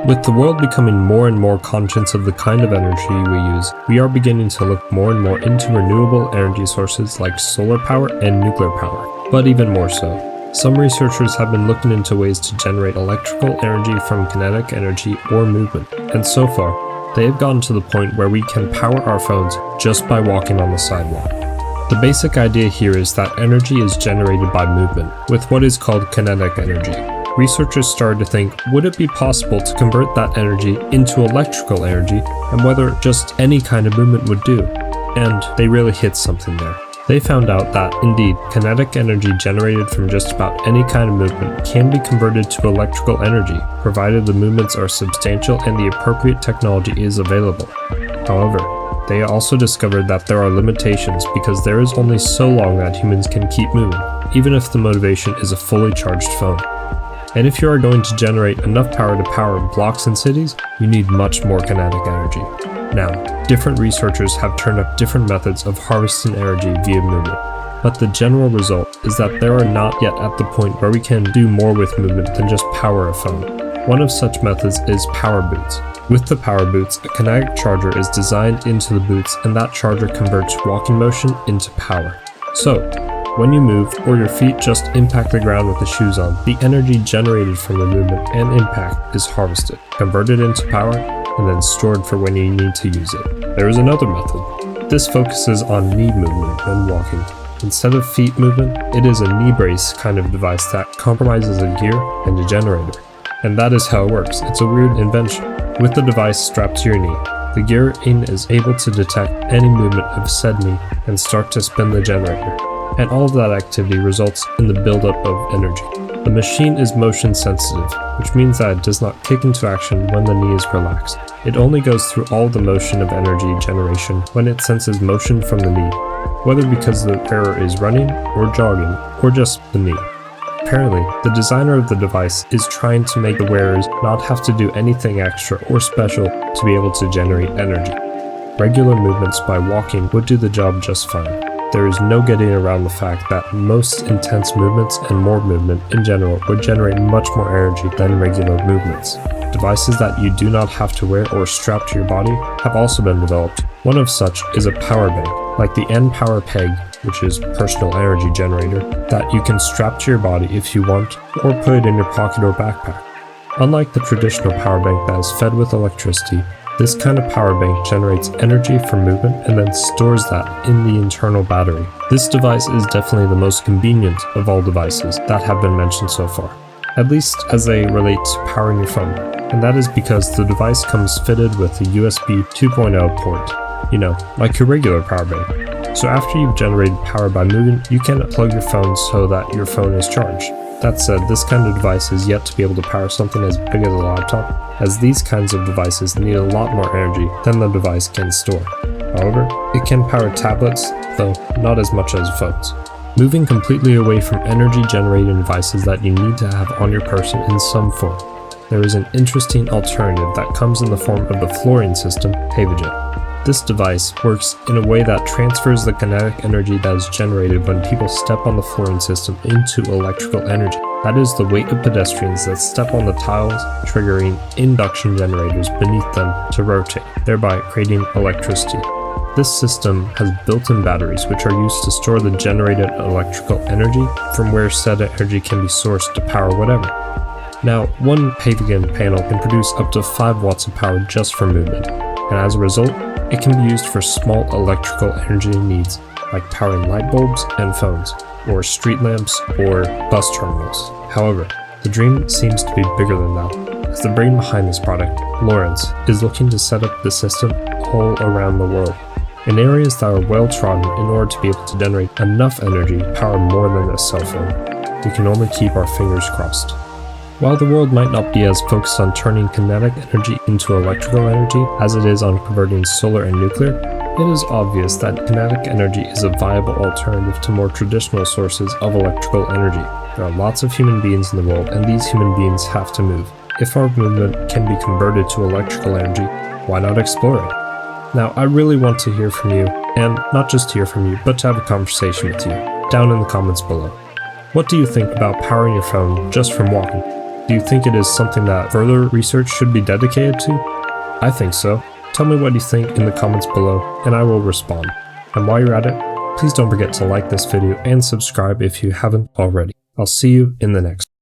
With the world becoming more and more conscious of the kind of energy we use, we are beginning to look more and more into renewable energy sources like solar power and nuclear power, but even more so. Some researchers have been looking into ways to generate electrical energy from kinetic energy or movement, and so far, they have gotten to the point where we can power our phones just by walking on the sidewalk. The basic idea here is that energy is generated by movement, with what is called kinetic energy. Researchers started to think, would it be possible to convert that energy into electrical energy, and whether just any kind of movement would do? And they really hit something there. They found out that, indeed, kinetic energy generated from just about any kind of movement can be converted to electrical energy, provided the movements are substantial and the appropriate technology is available. However, they also discovered that there are limitations because there is only so long that humans can keep moving, even if the motivation is a fully charged phone. And if you are going to generate enough power to power blocks in cities, you need much more kinetic energy. Now, different researchers have turned up different methods of harvesting energy via movement, but the general result is that there are not yet at the point where we can do more with movement than just power a phone. One of such methods is power boots. With the power boots, a kinetic charger is designed into the boots, and that charger converts walking motion into power. So, when you move, or your feet just impact the ground with the shoes on, the energy generated from the movement and impact is harvested, converted into power, and then stored for when you need to use it. There is another method. This focuses on knee movement when walking. Instead of feet movement, it is a knee brace kind of device that compromises a gear and a generator. And that is how it works. It's a weird invention. With the device strapped to your knee, the gearing is able to detect any movement of said knee and start to spin the generator. And all of that activity results in the buildup of energy. The machine is motion sensitive, which means that it does not kick into action when the knee is relaxed. It only goes through all the motion of energy generation when it senses motion from the knee, whether because the wearer is running or jogging, or just the knee. Apparently, the designer of the device is trying to make the wearers not have to do anything extra or special to be able to generate energy. Regular movements by walking would do the job just fine. There is no getting around the fact that most intense movements and more movement in general would generate much more energy than regular movements. Devices that you do not have to wear or strap to your body have also been developed. One of such is a power bank, like the N-Power Peg, which is personal energy generator, that you can strap to your body if you want, or put it in your pocket or backpack. Unlike the traditional power bank that is fed with electricity, this kind of power bank generates energy from movement and then stores that in the internal battery. This device is definitely the most convenient of all devices that have been mentioned so far, at least as they relate to powering your phone, and that is because the device comes fitted with a USB 2.0 port, like your regular power bank. So after you've generated power by moving, you can plug your phone so that your phone is charged. That said, this kind of device is yet to be able to power something as big as a laptop, as these kinds of devices need a lot more energy than the device can store. However, it can power tablets, though not as much as phones. Moving completely away from energy-generating devices that you need to have on your person in some form, there is an interesting alternative that comes in the form of the flooring system, Pavogen. This device works in a way that transfers the kinetic energy that is generated when people step on the flooring system into electrical energy. That is the weight of pedestrians that step on the tiles, triggering induction generators beneath them to rotate, thereby creating electricity. This system has built-in batteries which are used to store the generated electrical energy from where said energy can be sourced to power whatever. Now, one Pavegen panel can produce up to 5 watts of power just from movement, and as a result, it can be used for small electrical energy needs, like powering light bulbs and phones, or street lamps, or bus terminals. However, the dream seems to be bigger than that, as the brain behind this product, Lawrence, is looking to set up the system all around the world, in areas that are well trodden in order to be able to generate enough energy to power more than a cell phone. We can only keep our fingers crossed. While the world might not be as focused on turning kinetic energy into electrical energy as it is on converting solar and nuclear, it is obvious that kinetic energy is a viable alternative to more traditional sources of electrical energy. There are lots of human beings in the world, and these human beings have to move. If our movement can be converted to electrical energy, why not explore it? Now, I really want to hear from you, and not just hear from you, but to have a conversation with you, down in the comments below. What do you think about powering your phone just from walking? Do you think it is something that further research should be dedicated to? I think so. Tell me what you think in the comments below, and I will respond. And while you're at it, please don't forget to like this video and subscribe if you haven't already. I'll see you in the next one.